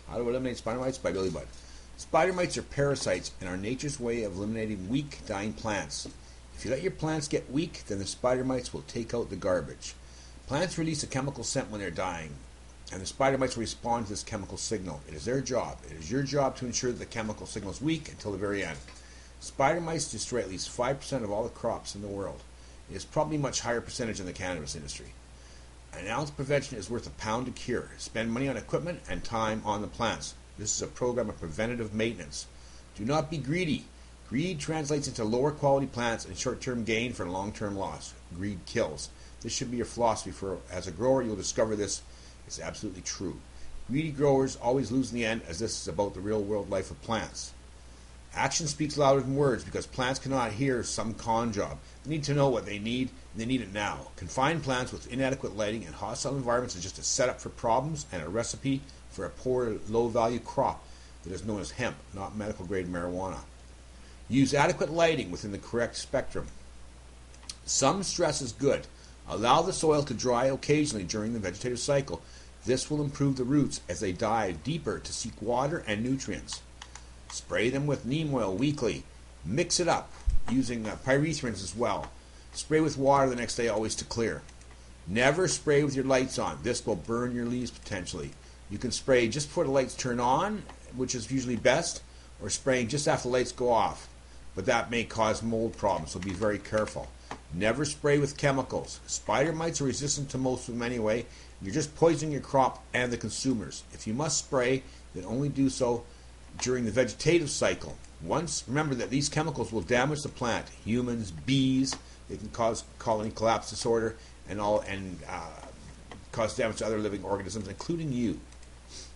How to eliminate spider mites? By Billy Budd. Spider mites are parasites and are nature's way of eliminating weak, dying plants. If you let your plants get weak, then the spider mites will take out the garbage. Plants release a chemical scent when they're dying, and the spider mites will respond to this chemical signal. It is their job. It is your job to ensure that the chemical signal is weak until the very end. Spider mites destroy at least 5% of all the crops in the world. It is probably a much higher percentage in the cannabis industry. An ounce of prevention is worth a pound to cure. Spend money on equipment and time on the plants. This is a program of preventative maintenance. Do not be greedy. Greed translates into lower quality plants and short-term gain for long-term loss. Greed kills. This should be your philosophy. As a grower, you'll discover this is absolutely true. Greedy growers always lose in the end, as this is about the real-world life of plants. Action speaks louder than words because plants cannot hear some con job. They need to know what they need, and they need it now. Confined plants with inadequate lighting and hostile environments is just a setup for problems and a recipe for a poor, low-value crop that is known as hemp, not medical-grade marijuana. Use adequate lighting within the correct spectrum. Some stress is good. Allow the soil to dry occasionally during the vegetative cycle. This will improve the roots as they dive deeper to seek water and nutrients. Spray them with neem oil weekly. Mix it up using pyrethrins as well. Spray with water the next day, always to clear. Never spray with your lights on. This will burn your leaves potentially. You can spray just before the lights turn on, which is usually best, or spraying just after the lights go off. But that may cause mold problems, so be very careful. Never spray with chemicals. Spider mites are resistant to most of them anyway. You're just poisoning your crop and the consumers. If you must spray, then only do so during the vegetative cycle. Once, remember that these chemicals will damage the plant. Humans, bees, they can cause colony collapse disorder and cause damage to other living organisms, including you.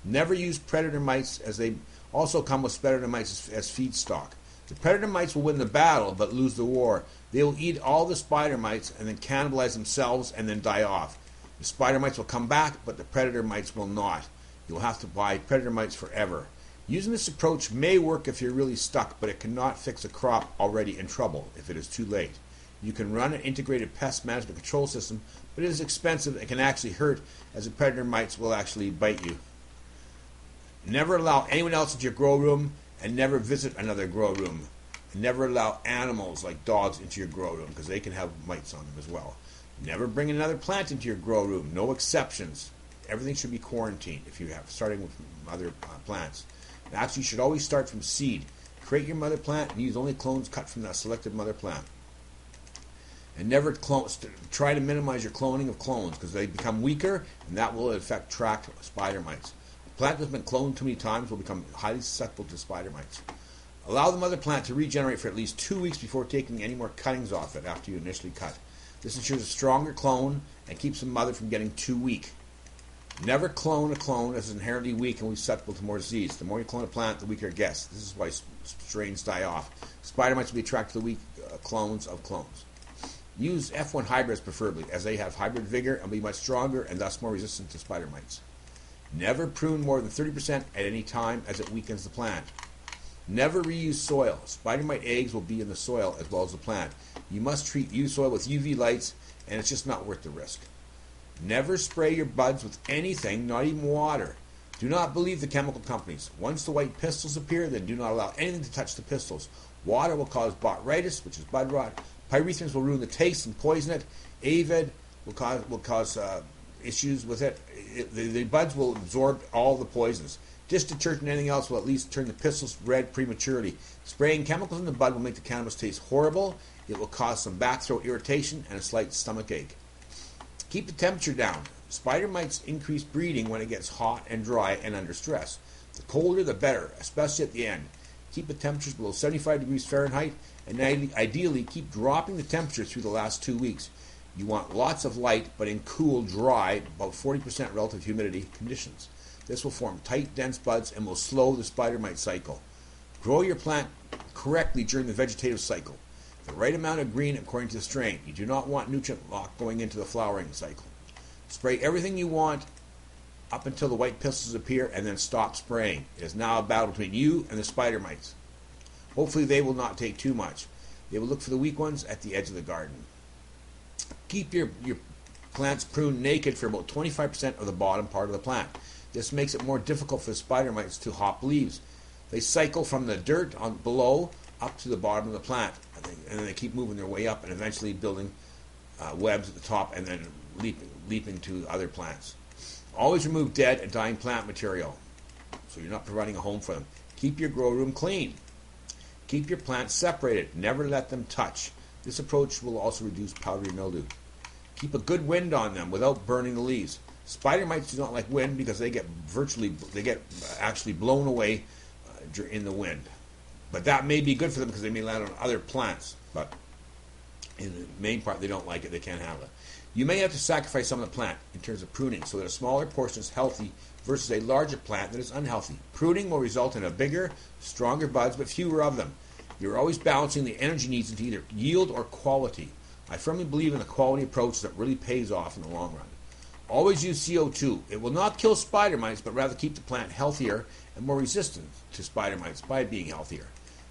Never use predator mites, as they also come with predator mites as feedstock. The predator mites will win the battle but lose the war. They will eat all the spider mites and then cannibalize themselves and then die off. The spider mites will come back, but the predator mites will not. You'll have to buy predator mites forever. Using this approach may work if you're really stuck, but it cannot fix a crop already in trouble if it is too late. You can run an integrated pest management control system, but it is expensive and can actually hurt, as the predator mites will actually bite you. Never allow anyone else into your grow room, and never visit another grow room. And never allow animals like dogs into your grow room, because they can have mites on them as well. Never bring another plant into your grow room. No exceptions. Everything should be quarantined if you have, starting with other plants. Actually, you should always start from seed. Create your mother plant and use only clones cut from that selected mother plant. And never try to minimize your cloning of clones, because they become weaker, and that will affect tracked spider mites. A plant that's been cloned too many times will become highly susceptible to spider mites. Allow the mother plant to regenerate for at least 2 weeks before taking any more cuttings off it after you initially cut. This ensures a stronger clone and keeps the mother from getting too weak. Never clone a clone as inherently weak and will be susceptible to more disease. The more you clone a plant, the weaker it gets. This is why strains die off. Spider mites will be attracted to the weak clones of clones. Use F1 hybrids preferably, as they have hybrid vigor and will be much stronger and thus more resistant to spider mites. Never prune more than 30% at any time, as it weakens the plant. Never reuse soil. Spider mite eggs will be in the soil as well as the plant. You must treat used soil with UV lights, and it's just not worth the risk. Never spray your buds with anything, not even water. Do not believe the chemical companies. Once the white pistils appear, then do not allow anything to touch the pistils. Water will cause botrytis, which is bud rot. Pyrethrins will ruin the taste and poison it. Avid will cause issues with it. The buds will absorb all the poisons. Dish detergent and anything else will at least turn the pistils red prematurely. Spraying chemicals in the bud will make the cannabis taste horrible. It will cause some back throat irritation and a slight stomach ache. Keep the temperature down. Spider mites increase breeding when it gets hot and dry and under stress. The colder the better, especially at the end. Keep the temperatures below 75 degrees Fahrenheit, and ideally keep dropping the temperature through the last 2 weeks. You want lots of light, but in cool, dry, about 40% relative humidity conditions. This will form tight, dense buds and will slow the spider mite cycle. Grow your plant correctly during the vegetative cycle. The right amount of green according to the strain. You do not want nutrient lock going into the flowering cycle. Spray everything you want up until the white pistils appear, and then stop spraying. It is now a battle between you and the spider mites. Hopefully they will not take too much. They will look for the weak ones at the edge of the garden. Keep your plants pruned naked for about 25% of the bottom part of the plant. This makes it more difficult for the spider mites to hop leaves. They cycle from the dirt on below up to the bottom of the plant, and then they keep moving their way up and eventually building webs at the top and then leaping to other plants. Always remove dead and dying plant material, so you're not providing a home for them. Keep your grow room clean. Keep your plants separated. Never let them touch. This approach will also reduce powdery mildew. Keep a good wind on them without burning the leaves. Spider mites do not like wind because they get actually blown away in the wind. But that may be good for them because they may land on other plants. But in the main part, they don't like it. They can't handle it. You may have to sacrifice some of the plant in terms of pruning so that a smaller portion is healthy versus a larger plant that is unhealthy. Pruning will result in a bigger, stronger buds, but fewer of them. You're always balancing the energy needs into either yield or quality. I firmly believe in a quality approach that really pays off in the long run. Always use CO2. It will not kill spider mites, but rather keep the plant healthier and more resistant to spider mites by being healthier.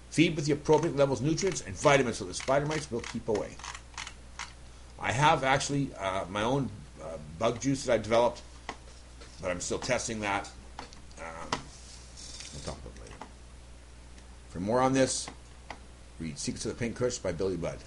Feed with the appropriate levels of nutrients and vitamins so the spider mites will keep away. I have actually my own bug juice that I developed, but I'm still testing that. We'll talk about it later. For more on this, read Secrets of the Pink Kush by Billy Budd.